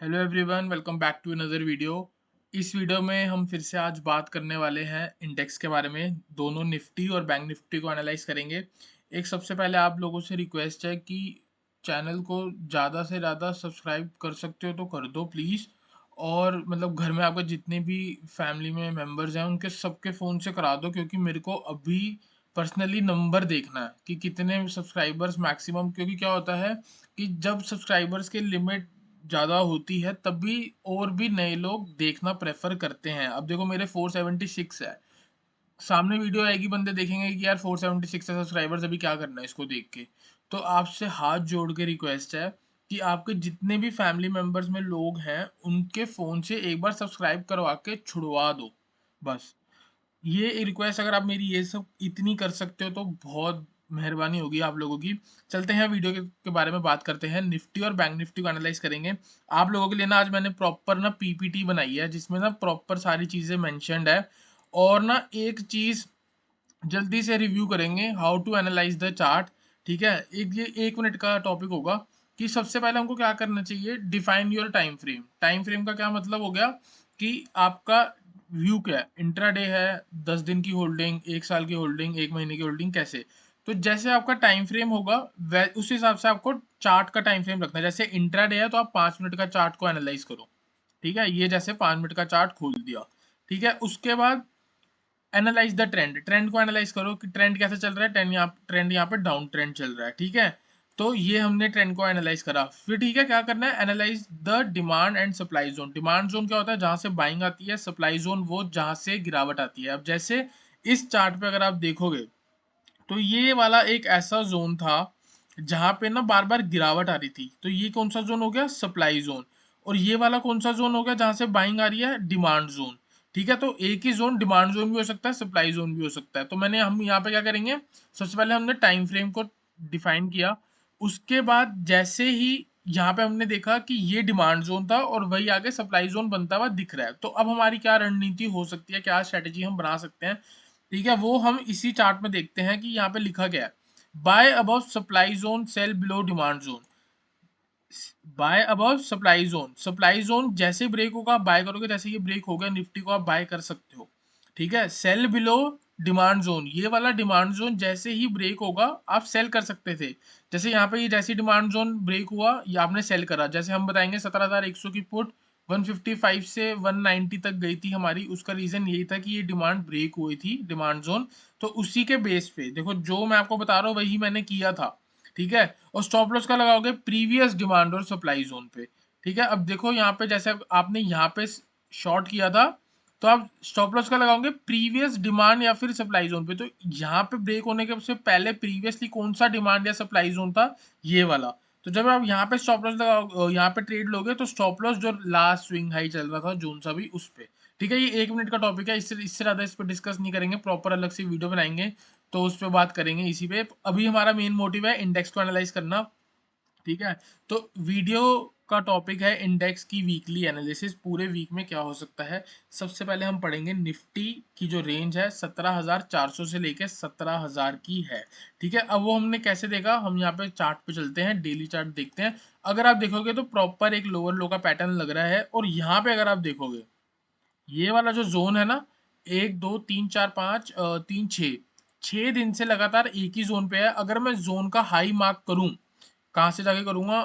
Hello everyone, welcome back to another video. इस video में हम फिर से आज बात करने वाले हैं इंडेक्स के बारे में। दोनों निफ्टी और बैंक निफ्टी को एनालाइज करेंगे। एक सबसे पहले आप लोगों से रिक्वेस्ट है कि चैनल को ज़्यादा से ज़्यादा सब्सक्राइब कर सकते हो तो कर दो प्लीज़। और मतलब घर में आपके जितने भी फैमिली में मेंबर्स हैं उनके सबके फ़ोन से करा दो, क्योंकि मेरे को अभी पर्सनली नंबर देखना है कि कितने सब्सक्राइबर्स मैक्सिमम, क्योंकि क्या होता है कि जब सब्सक्राइबर्स की लिमिट ज़्यादा होती है तभी और भी नए लोग देखना प्रेफर करते हैं। अब देखो मेरे 476 है, सामने वीडियो आएगी बंदे देखेंगे कि यार 476 है सब्सक्राइबर्स, अभी क्या करना है इसको देख के। तो आपसे हाथ जोड़ के रिक्वेस्ट है कि आपके जितने भी फैमिली मेंबर्स में लोग हैं उनके फ़ोन से एक बार सब्सक्राइब करवा के छुड़वा दो बस। ये रिक्वेस्ट अगर आप मेरी ये सब इतनी कर सकते हो तो बहुत मेहरबानी होगी आप लोगों की। चलते हैं वीडियो के बारे में बात करते हैं। निफ्टी और बैंक निफ्टी को एनालाइज करेंगे। आप लोगों के लिए ना आज मैंने प्रॉपर ना पीपीटी बनाई है जिसमें ना प्रॉपर सारी चीज़ें मेंशन्ड है। और ना एक चीज़ जल्दी से रिव्यू करेंगे, how to analyse the chart. ठीक है, एक ये 1 मिनट का टॉपिक होगा कि सबसे पहले हमको क्या करना चाहिए, define your time frame. Time frame का क्या मतलब हो गया कि आपका व्यू क्या है, इंट्राडे है, 10 दिन की होल्डिंग, 1 साल की होल्डिंग, 1 महीने की होल्डिंग, कैसे। तो जैसे आपका टाइम फ्रेम होगा उस हिसाब से आपको चार्ट का टाइम फ्रेम रखना है। जैसे इंट्राडे है तो आप 5 मिनट का चार्ट को एनालाइज करो। ठीक है, ये जैसे 5 मिनट का चार्ट खोल दिया। ठीक है, उसके बाद एनालाइज द ट्रेंड। ट्रेंड को एनालाइज करो कि ट्रेंड कैसे चल रहा है। ट्रेंड यहाँ पे डाउन ट्रेंड चल रहा है। ठीक है, तो ये हमने ट्रेंड को एनालाइज करा। फिर ठीक है, क्या करना है, analyse the demand and supply zone. Demand zone क्या होता है, जहां से बाइंग आती है। सप्लाई जोन वो जहां से गिरावट आती है। अब जैसे इस चार्ट पे अगर आप देखोगे तो ये वाला एक ऐसा जोन था जहां पे ना बार बार गिरावट आ रही थी, तो ये कौन सा जोन हो गया, सप्लाई जोन। और ये वाला कौन सा जोन हो गया जहां से बाइंग आ रही है, डिमांड जोन। ठीक है, तो एक ही जोन डिमांड जोन भी हो सकता है, सप्लाई जोन भी हो सकता है। तो हम यहाँ पे क्या करेंगे, सबसे पहले हमने टाइम फ्रेम को डिफाइन किया। उसके बाद जैसे ही यहाँ पे हमने देखा कि ये डिमांड जोन था और वही आगे सप्लाई जोन बनता हुआ दिख रहा है, तो अब हमारी क्या रणनीति हो सकती है, क्या स्ट्रेटेजी हम बना सकते हैं। ठीक है, वो हम इसी चार्ट में देखते हैं कि यहाँ पे लिखा गया है, buy above supply zone, sell below demand zone. Buy above supply zone, supply zone जैसे ब्रेक होगा आप बाय करोगे, जैसे ये ब्रेक हो गया निफ्टी को आप बाय कर सकते हो। ठीक है, सेल बिलो डिमांड जोन, ये वाला डिमांड जोन जैसे ही ब्रेक होगा आप सेल कर सकते थे। जैसे यहाँ पे ये जैसे डिमांड जोन ब्रेक हुआ ये आपने सेल करा। जैसे हम बताएंगे 17,100 की पुट 155 से 190 तक गई थी हमारी, उसका रीजन यही था कि ये डिमांड ब्रेक हुई थी, डिमांड जोन। तो उसी के बेस पे देखो जो मैं आपको बता रहा हूँ वही मैंने किया था। ठीक है, और स्टॉप लॉस का लगाओगे प्रीवियस डिमांड और सप्लाई जोन पे। ठीक है, अब देखो यहाँ पे जैसे आपने यहाँ पे शॉर्ट किया था, तो आप स्टॉप लॉस का लगाओगे प्रीवियस डिमांड या फिर सप्लाई जोन पे। तो यहाँ पे ब्रेक होने के से पहले प्रीवियसली कौन सा डिमांड या सप्लाई जोन था, ये वाला। तो जब आप यहाँ पे स्टॉप लॉस लगाओ, यहाँ पे ट्रेड लोगे तो स्टॉप लॉस जो लास्ट स्विंग हाई चल रहा था जोन सा भी उस पे। ठीक है, ये 1 मिनट का टॉपिक है, इससे ज्यादा इस पर डिस्कस नहीं करेंगे, प्रॉपर अलग से वीडियो बनाएंगे तो उस पर बात करेंगे इसी पे। अभी हमारा मेन मोटिव है इंडेक्स को एनालाइज करना। ठीक है, तो वीडियो का टॉपिक है इंडेक्स की वीकली एनालिसिस, पूरे वीक में क्या हो सकता है। सबसे पहले हम पढ़ेंगे निफ्टी की जो रेंज है 17,400 से लेके 17,000 की है। ठीक है, अब वो हमने कैसे देखा, हम यहाँ पे चार्ट पे चलते हैं, डेली चार्ट देखते हैं। अगर आप देखोगे तो प्रॉपर एक लोअर लो का पैटर्न लग रहा है, और यहाँ पे अगर आप देखोगे ये वाला जो जोन है ना, 1 2 3 4 5 3 6, 6 दिन से लगातार एक ही जोन पे है। अगर मैं जोन का हाई मार्क करूं, कहाँ से जाके करूंगा,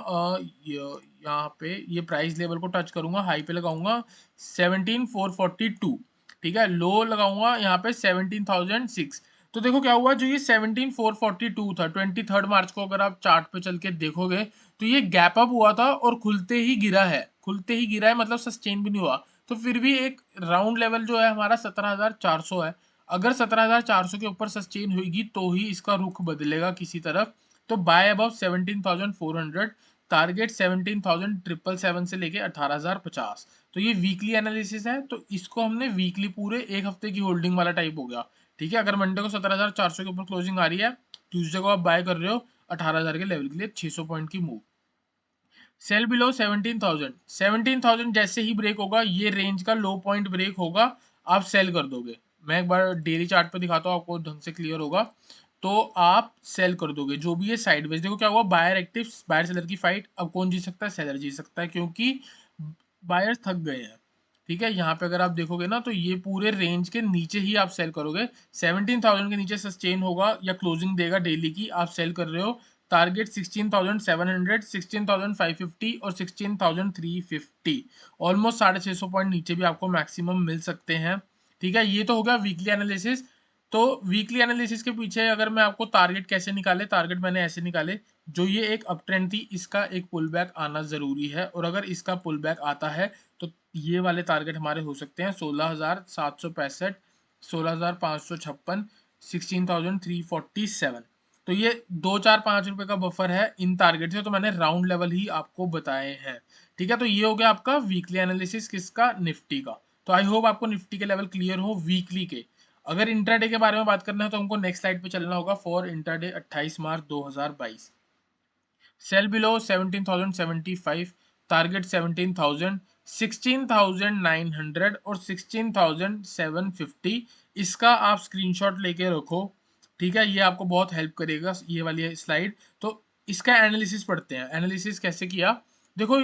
यहाँ पे ये प्राइस लेवल को टच करूंगा, हाई पे लगाऊंगा 17,442। ठीक है, लो लगाऊंगा यहाँ पे 17,006। तो देखो क्या हुआ, जो ये 17,442 था 23 मार्च को, अगर आप चार्ट पे चल के देखोगे तो ये गैप अप हुआ था और खुलते ही गिरा है, खुलते ही गिरा है, मतलब सस्टेन भी नहीं हुआ। तो फिर भी एक राउंड लेवल जो है हमारा 17,400 है। अगर 17,400 के ऊपर सस्टेन हुई तो ही इसका रुख बदलेगा किसी तरफ। तो बाय अबाउट 17,400, टारगेट 17,777 से लेके 18,050। तो ये वीकली एनालिसिस है, तो इसको हमने वीकली पूरे एक हफ्ते की होल्डिंग वाला टाइप हो गया। ठीक है, अगर मंडे को 17,400 के ऊपर क्लोजिंग आ रही है, ट्यूसडे को आप बाय कर रहे हो 18,000 के लेवल के लिए 600 पॉइंट की मूव। सेल बिलो 17,000, 17,000 जैसे ही ब्रेक होगा, ये रेंज का लो पॉइंट ब्रेक होगा, आप सेल कर दोगे। मैं एक बार डेली चार्ट पे दिखाता हूँ, आपको ढंग से क्लियर होगा। तो आप सेल कर दोगे जो भी है साइडवेज। देखो क्या हुआ, बायर एक्टिव, बायर सेलर की फाइट, अब कौन जीत सकता है, सेलर जीत सकता है, क्योंकि बायर्स थक गए हैं। ठीक है, यहाँ पे अगर आप देखोगे ना तो ये पूरे रेंज के नीचे ही आप सेल करोगे। 17,000 के नीचे सस्टेन होगा या क्लोजिंग देगा डेली की, आप सेल कर रहे हो। टारगेट 16,700, 16,550 और 16,350, ऑलमोस्ट 650 पॉइंट नीचे भी आपको मैक्सिमम मिल सकते हैं। ठीक है, ये तो हो गया वीकली एनालिसिस। तो वीकली एनालिसिस के पीछे अगर मैं आपको टारगेट कैसे निकाले, टारगेट मैंने ऐसे निकाले। जो ये एक अप ट्रेंड थी, इसका एक पुल बैक आना जरूरी है, और अगर इसका पुल बैक आता है तो ये वाले टारगेट हमारे हो सकते हैं 16,765, 16,556, 16,347। तो ये 2 4 5 रुपए का बफर है इन टारगेट से, तो मैंने राउंड लेवल ही आपको बताए हैं। ठीक है, तो ये हो गया आपका वीकली एनालिसिस किसका, निफ्टी का। तो आई होप आपको निफ्टी के लेवल क्लियर हो वीकली के। अगर इंट्राडे के बारे में बात करना है तो हमको नेक्स्ट स्लाइड पे चलना होगा। For intraday 28 March 2022, cell below 17,075, target 17,000, 16,900 और 16,750। इसका आप स्क्रीनशॉट लेके रखो। ठीक है, ये आपको बहुत हेल्प करेगा ये वाली स्लाइड। तो इसका एनालिसिस पढ़ते हैं। एनालिसिस कैसे किया, देखो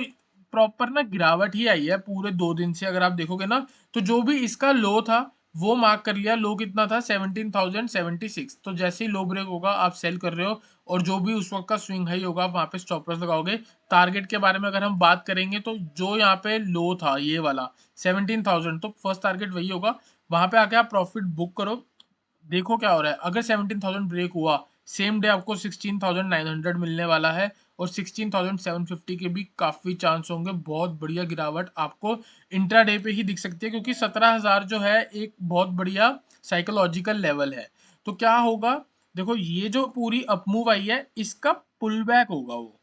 प्रॉपर ना गिरावट ही आई है पूरे 2 दिन से। अगर आप देखोगे ना तो जो भी इसका लो था वो मार्क कर लिया। लो कितना था, 17,076। तो जैसे ही लो ब्रेक होगा आप सेल कर रहे हो, और जो भी उस वक्त का स्विंग हाई होगा वहां पे स्टॉप लॉस लगाओगे। टारगेट के बारे में अगर हम बात करेंगे तो जो यहाँ पे लो था ये वाला 17,000, तो फर्स्ट टारगेट वही होगा। वहां पे आके आप प्रॉफिट बुक करो। देखो क्या हो रहा है, अगर 17,000 ब्रेक हुआ, सेम डे आपको 16,900 मिलने वाला है, और 16,750 के भी काफी चांस होंगे। बहुत बढ़िया गिरावट आपको इंट्राडे पे ही दिख सकती है, क्योंकि 17,000 जो है एक बहुत बढ़िया साइकोलॉजिकल लेवल है। तो क्या होगा, देखो ये जो पूरी अपमूव आई है इसका पुल बैक होगा वो।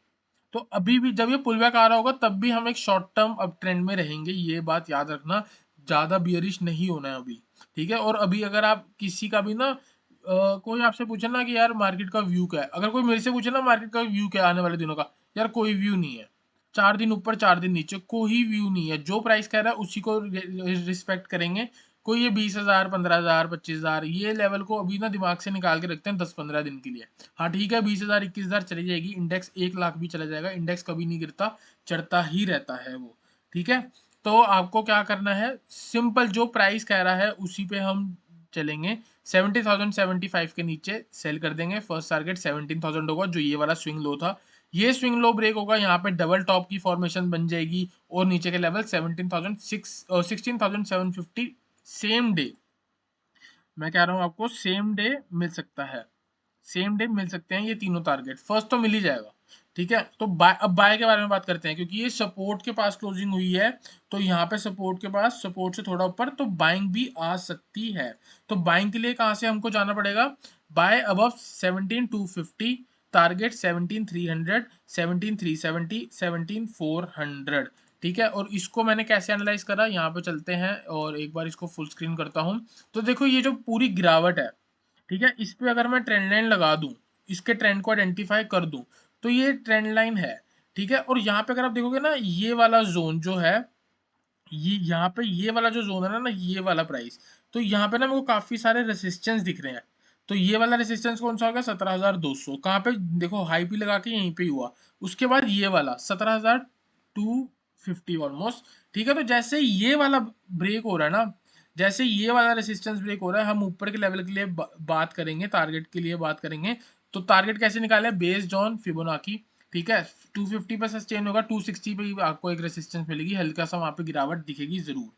तो अभी भी जब ये पुल बैक आ रहा होगा तब भी हम एक शॉर्ट टर्म अप ट्रेंड में रहेंगे, ये बात याद रखना। ज्यादा बियरिश नहीं होना है अभी। ठीक है, और अभी अगर आप किसी का भी ना कोई आपसे पूछे ना कि यार मार्केट का व्यू क्या है, अगर कोई मेरे से पूछे ना मार्केट का व्यू क्या है आने वाले दिनों का, यार कोई व्यू नहीं है। 4 दिन ऊपर 4 दिन नीचे, कोई व्यू नहीं है। जो प्राइस कह रहा है उसी को रिस्पेक्ट करेंगे। कोई ये 20,000, 15,000, 25,000 ये लेवल को अभी ना दिमाग से निकाल के रखते हैं 10 15 दिन के लिए। हाँ ठीक है, 20,000, 21,000 चली जाएगी, इंडेक्स 1 लाख भी चला जाएगा, इंडेक्स कभी नहीं गिरता, चढ़ता ही रहता है वो। ठीक है, तो आपको क्या करना है, सिंपल जो प्राइस कह रहा है उसी पे हम चलेंगे। 70,075 के नीचे सेल कर देंगे। फर्स्ट टारगेट 17,000 होगा, जो ये वाला स्विंग लो था। ये स्विंग लो ब्रेक होगा, यहाँ पे डबल टॉप की फॉर्मेशन बन जाएगी, और नीचे के लेवल 16,750 सेम डे। मैं कह रहा हूँ आपको सेम डे मिल सकता है, सेम डे मिल सकते हैं ये तीनों टारगेट। फर्स्ट तो मिल ही जाएगा। ठीक है, तो बाय, अब बाय के बारे में बात करते हैं, क्योंकि ये सपोर्ट के पास क्लोजिंग हुई है। तो यहाँ पे सपोर्ट के पास, सपोर्ट से थोड़ा ऊपर, तो बाइंग भी आ सकती है। तो बाइंग के लिए कहाँ से हमको जाना पड़ेगा, बाय अबव 17,250, टारगेट 17,300, 17,370, 17,400। ठीक है, और इसको मैंने कैसे एनालाइज करा, यहाँ पे चलते हैं और एक बार इसको फुल स्क्रीन करता हूँ। तो देखो ये जो पूरी गिरावट है, ठीक है, इस पे अगर मैं ट्रेंड लाइन लगा दूं, इसके ट्रेंड को आइडेंटिफाई कर दूं, तो ये ट्रेंड लाइन है। ठीक है, और यहाँ पे अगर आप देखोगे ना ये वाला जोन जो है, ये यहाँ पे ये वाला जो जोन है ना, ये वाला प्राइस, तो यहाँ पे ना मेरे को काफी सारे रेसिस्टेंस दिख रहे हैं। तो ये वाला रेसिस्टेंस कौन सा होगा, 17,200, कहाँ पे देखो हाई भी लगा के यहीं पे ही हुआ। उसके बाद ये वाला 17,250 ऑलमोस्ट। ठीक है, तो जैसे ये वाला ब्रेक हो रहा है ना, जैसे ये वाला रेसिस्टेंस ब्रेक हो रहा है, हम ऊपर के लेवल के लिए बात करेंगे, टारगेट के लिए बात करेंगे। तो टारगेट कैसे निकाले, बेस्ड ऑन फिबोनाची। ठीक है, 250 पे सस्टेन होगा, 260 पे ही आपको एक रेसिस्टेंस मिलेगी, हल्का सा वहां पे गिरावट दिखेगी जरूर।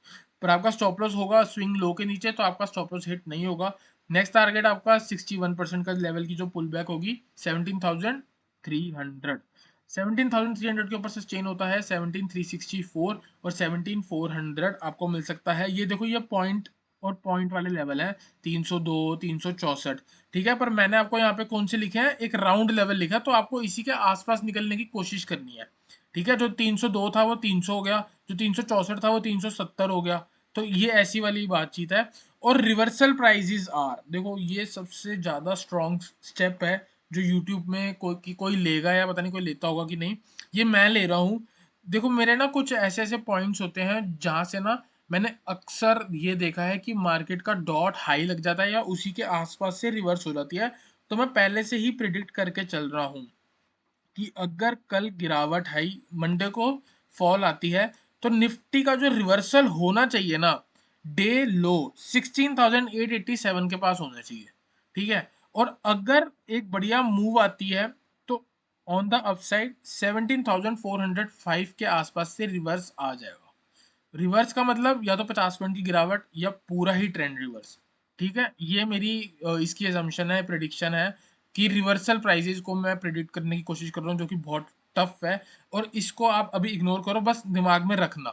पर आपका स्टॉप लॉस होगा स्विंग लो के नीचे, तो आपका स्टॉप लॉस हिट नहीं होगा। नेक्स्ट टारगेट आपका 61% का लेवल की जो पुल बैक होगी 17,300। 17,300 के ऊपर सस्टेन होता है 17,364, और 17,400 आपको मिल सकता है। ये देखो ये पॉइंट और पॉइंट वाले लेवल है, 302, 364। ठीक है, पर मैंने आपको यहाँ पे कौन से लिखे हैं, एक राउंड लेवल लिखा, तो आपको इसी के आसपास निकलने की कोशिश करनी है। ठीक है, जो 302 था वो 300 हो गया, जो 364 था वो 370 हो गया। तो ये ऐसी वाली बातचीत है। और रिवर्सल प्राइजेस आर, देखो ये सबसे ज्यादा स्ट्रॉन्ग स्टेप है जो यूट्यूब में कोई लेगा, या पता नहीं कोई लेता होगा कि नहीं, ये मैं ले रहा हूँ। देखो मेरे ना कुछ ऐसे ऐसे पॉइंट्स होते हैं जहां से ना मैंने अक्सर ये देखा है कि मार्केट का डॉट हाई लग जाता है या उसी के आसपास से रिवर्स हो जाती है। तो मैं पहले से ही प्रिडिक्ट करके चल रहा हूँ कि अगर कल गिरावट हाई मंडे को फॉल आती है, तो निफ्टी का जो रिवर्सल होना चाहिए ना, डे लो 16,887 के पास होना चाहिए, ठीक है। और अगर एक बढ़िया मूव आती है तो ऑन द अपसाइड 17,405 के आसपास से रिवर्स आ जाएगा। रिवर्स का मतलब या तो 50 पॉइंट की गिरावट या पूरा ही ट्रेंड रिवर्स, ठीक है। ये मेरी इसकी असम्पशन है, प्रिडिक्शन है कि रिवर्सल प्राइसेस को मैं प्रिडिक्ट करने की कोशिश कर रहा हूँ, जो कि बहुत टफ है। और इसको आप अभी इग्नोर करो, बस दिमाग में रखना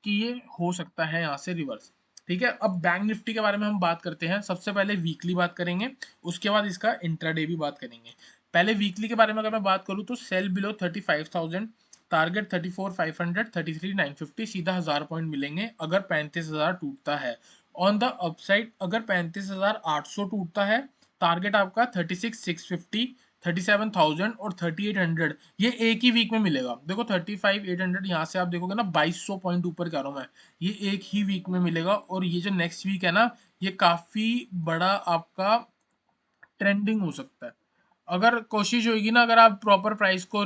कि ये हो सकता है यहाँ से रिवर्स, ठीक है। अब बैंक निफ्टी के बारे में हम बात करते हैं। सबसे पहले वीकली बात करेंगे, उसके बाद इसका इंट्राडे भी बात करेंगे। पहले वीकली के बारे में अगर मैं बात करूँ तो सेल बिलो 35,000, टारगेट 34,500, 33,950, सीधा 1000 पॉइंट मिलेंगे अगर 35,000 टूटता है। ऑन द अपसाइड अगर 35,800 टूटता है, टारगेट आपका 36,650, 37,000 और 3800, ये एक ही वीक में मिलेगा। देखो 35,800 यहाँ से आप देखोगे ना, 2200 पॉइंट ऊपर कह रहा हूँ मैं, ये एक ही वीक में मिलेगा। और ये जो नेक्स्ट वीक है ना, ये काफी बड़ा आपका ट्रेंडिंग हो सकता है। अगर कोशिश होगी ना, अगर आप प्रॉपर प्राइस को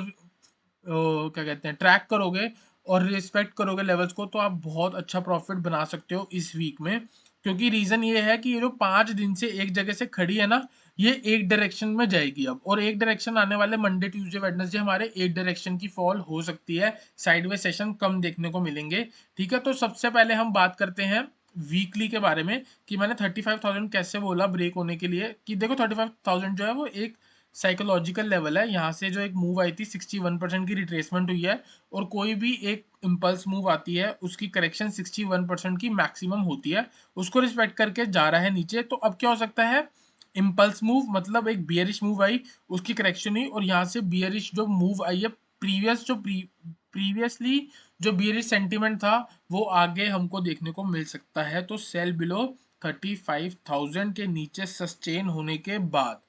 क्या कहते हैं ट्रैक करोगे और रिस्पेक्ट करोगे लेवल्स को, तो आप बहुत अच्छा प्रॉफिट बना सकते हो इस वीक में। क्योंकि रीजन ये है कि ये जो 5 दिन से एक जगह से खड़ी है ना, ये एक डायरेक्शन में जाएगी अब, और एक डायरेक्शन आने वाले मंडे ट्यूसडे वेडनेसडे हमारे एक डायरेक्शन की फॉल हो सकती है, साइडवे सेशन कम देखने को मिलेंगे, ठीक है। तो सबसे पहले हम बात करते हैं वीकली के बारे में, कि मैंने 35,000 कैसे बोला ब्रेक होने के लिए। कि देखो 35,000 जो है वो एक साइकोलॉजिकल लेवल है। यहाँ से जो एक मूव आई थी 61% की रिट्रेसमेंट हुई है, और कोई भी एक इम्पल्स मूव आती है उसकी करेक्शन 61% की मैक्सिमम होती है, उसको रिस्पेक्ट करके जा रहा है नीचे। तो अब क्या हो सकता है, इम्पल्स मूव मतलब एक बियरिश मूव आई, उसकी करेक्शन हुई, और यहाँ से बियरिश जो मूव आई है, प्रीवियसली जो बियरिश सेंटीमेंट था वो आगे हमको देखने को मिल सकता है। तो सेल बिलो 35,000 के नीचे सस्टेन होने के बाद,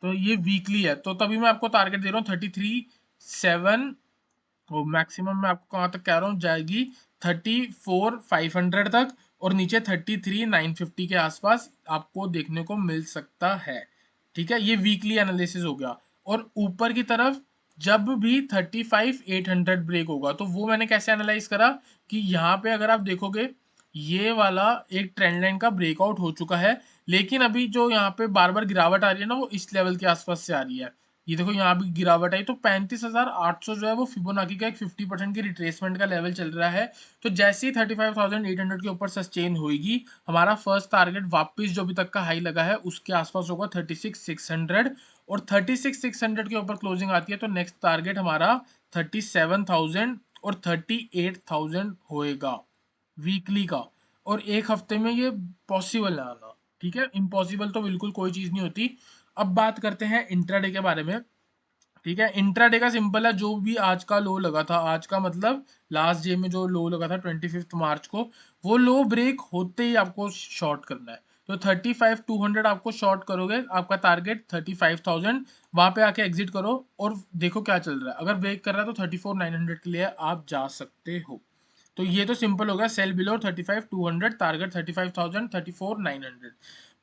तो ये वीकली है, तो तभी मैं आपको टारगेट दे रहा हूँ 33,700, और मैक्सिमम मैं आपको कहाँ तक कह रहा हूँ जाएगी 34,500 तक, और नीचे 33,950 के आसपास आपको देखने को मिल सकता है, ठीक है। ये वीकली एनालिसिस हो गया। और ऊपर की तरफ जब भी 35,800 ब्रेक होगा, तो वो मैंने कैसे एनालाइज करा कि यहाँ पे अगर आप देखोगे, ये वाला एक ट्रेंड लाइन का ब्रेकआउट हो चुका है, लेकिन अभी जो यहाँ पे बार बार गिरावट आ रही है ना, वो इस लेवल के आसपास से आ रही है। ये देखो यहाँ भी गिरावट आई, तो 35,800 जो है वो फिबोनाची का एक 50% की रिट्रेसमेंट का लेवल चल रहा है। तो जैसे ही 35,800 के ऊपर सस्टेन होगी, हमारा फर्स्ट टारगेट वापस जो अभी तक का हाई लगा है उसके आसपास होगा 36,600, और 36,600 के ऊपर क्लोजिंग आती है तो नेक्स्ट टारगेट हमारा 37,000 और 38,000 होएगा वीकली का। और एक हफ्ते में ये पॉसिबल है आना, ठीक है। इम्पॉसिबल तो बिल्कुल कोई चीज़ नहीं होती। अब बात करते हैं इंट्राडे के बारे में, ठीक है। इंट्राडे का सिंपल है, जो भी आज का लो लगा था, आज का मतलब लास्ट डे में जो लो लगा था 25 मार्च को, वो लो ब्रेक होते ही आपको शॉर्ट करना है। तो 35,200 आपको शॉर्ट करोगे, आपका टारगेट 35,000, वहां पे आके एग्जिट करो और देखो क्या चल रहा है। अगर ब्रेक कर रहा है तो 34,900 के लिए आप जा सकते हो। तो ये तो सिंपल हो गया, सेल बिलो 35,200, टारगेट 35,000, 34,900।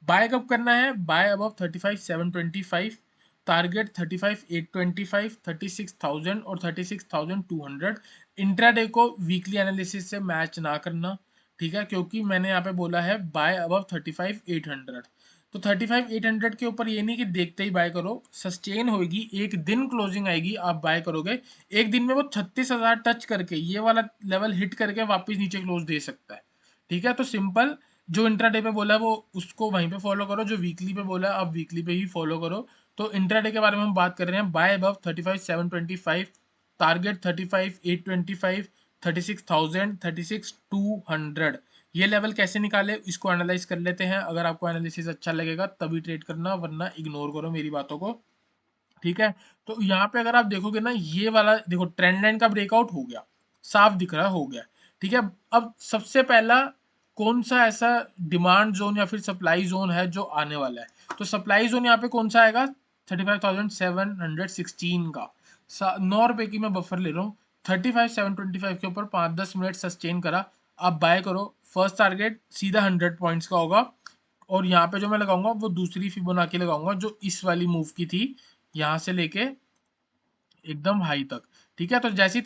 बाय कब करना है, बाय अबव 35,725, टारगेट 35,825, 36,000 और 36,200। इंट्राडे को वीकली एनालिसिस से मैच ना करना, ठीक है, क्योंकि मैंने यहाँ पे बोला है बाय अबव 35,800। तो 35,800 के ऊपर ये नहीं कि देखते ही बाय करो, सस्टेन होगी, एक दिन क्लोजिंग आएगी आप बाय करोगे, एक दिन में वो 36,000 टच करके ये वाला लेवल हिट करके वापस नीचे क्लोज दे सकता है, ठीक है। तो सिंपल, जो इंट्राडे पे बोला है वो उसको वहीं पे फॉलो करो, जो वीकली पे बोला है आप वीकली पे ही फॉलो करो। तो इंट्राडे के बारे में हम बात कर रहे हैं, बाय अबव 35,725, टारगेट 35,825, 36,000, 36,200। ये लेवल कैसे निकाले इसको एनालाइज कर लेते हैं। अगर आपको एनालिसिस अच्छा लगेगा तभी ट्रेड करना, वरना इग्नोर करो मेरी बातों को, ठीक है। तो यहाँ पे अगर आप देखोगे ना, ये वाला देखो ट्रेंड लाइन का ब्रेकआउट हो गया, साफ दिख रहा हो गया, ठीक है। अब सबसे पहला कौन सा ऐसा डिमांड जोन या फिर सप्लाई जोन है जो आने वाला है, तो सप्लाई जोन यहाँ पे कौन सा आएगा, 35,716 का। 9 रुपए की मैं बफर ले रहा हूँ, 35,725 के ऊपर 5-10 मिनट सस्टेन करा, आप बाय करो। फर्स्ट टारगेट सीधा 100 पॉइंट्स का होगा, और यहाँ पे जो मैं लगाऊंगा वो दूसरी फिबोनाची लगाऊंगा जो इस वाली मूव की थी, यहाँ से लेके एकदम हाई तक, ठीक है। तो जैसे ही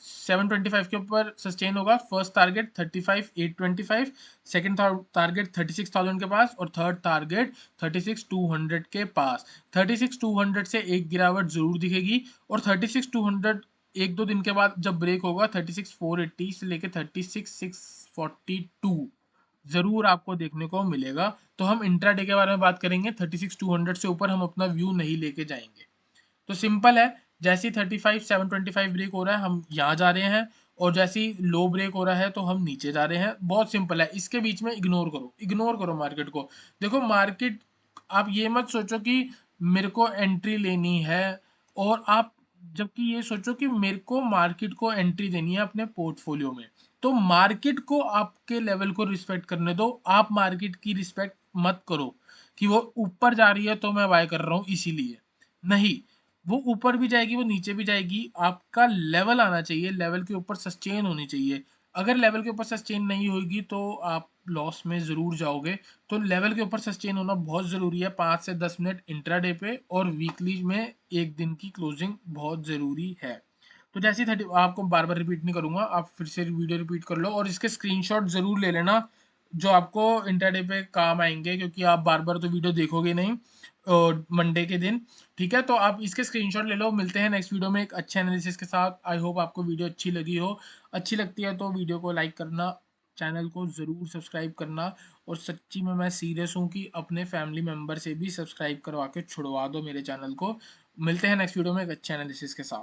725 के ऊपर सस्टेन होगा। फर्स्ट टारगेट 35,825, सेकंड टारगेट 36,000 के पास और थर्ड टारगेट 36,200 के पास। 36,200 से एक गिरावट जरूर दिखेगी और 36,200 एक दो दिन के बाद जब ब्रेक होगा 36,480 से लेके 36,642 जरूर आपको देखने को मिलेगा। तो हम इंट्राडे के बारे में बात करेंगे। 36,200 से ऊपर हम अपना व्यू नहीं लेके जाएंगे। तो सिंपल है, जैसे ही 35,725 ब्रेक हो रहा है हम यहाँ जा रहे हैं और जैसे ही लो ब्रेक हो रहा है तो हम नीचे जा रहे हैं। बहुत सिंपल है, इसके बीच में इग्नोर करो मार्केट को। देखो मार्केट, आप ये मत सोचो कि मेरे को एंट्री लेनी है, और आप जबकि ये सोचो कि मेरे को मार्केट को एंट्री देनी है अपने पोर्टफोलियो में। तो मार्केट को आपके लेवल को रिस्पेक्ट करने दो, आप मार्केट की रिस्पेक्ट मत करो कि वो ऊपर जा रही है तो मैं बाय कर रहा हूँ इसीलिए। नहीं, वो ऊपर भी जाएगी, वो नीचे भी जाएगी, आपका लेवल आना चाहिए, लेवल के ऊपर सस्टेन होनी चाहिए। अगर लेवल के ऊपर सस्टेन नहीं होगी तो आप लॉस में ज़रूर जाओगे। तो लेवल के ऊपर सस्टेन होना बहुत ज़रूरी है। 5 से 10 मिनट इंट्राडे पे और वीकली में एक दिन की क्लोजिंग बहुत ज़रूरी है। तो जैसे ही 30, आपको बार बार रिपीट नहीं करूंगा, आप फिर से वीडियो रिपीट कर लो और इसके स्क्रीनशॉट ज़रूर ले लेना जो आपको इंट्राडे पे काम आएंगे, क्योंकि आप बार बार तो वीडियो देखोगे नहीं मंडे के दिन। ठीक है, तो आप इसके स्क्रीनशॉट ले लो। मिलते हैं नेक्स्ट वीडियो में एक अच्छे एनालिसिस के साथ। आई होप आपको वीडियो अच्छी लगी हो। अच्छी लगती है तो वीडियो को लाइक करना, चैनल को ज़रूर सब्सक्राइब करना, और सच्ची में मैं सीरियस हूँ कि अपने फैमिली मेम्बर से भी सब्सक्राइब करवा के छुड़वा दो मेरे चैनल को। मिलते हैं नेक्स्ट वीडियो में एक अच्छे एनालिसिस के साथ।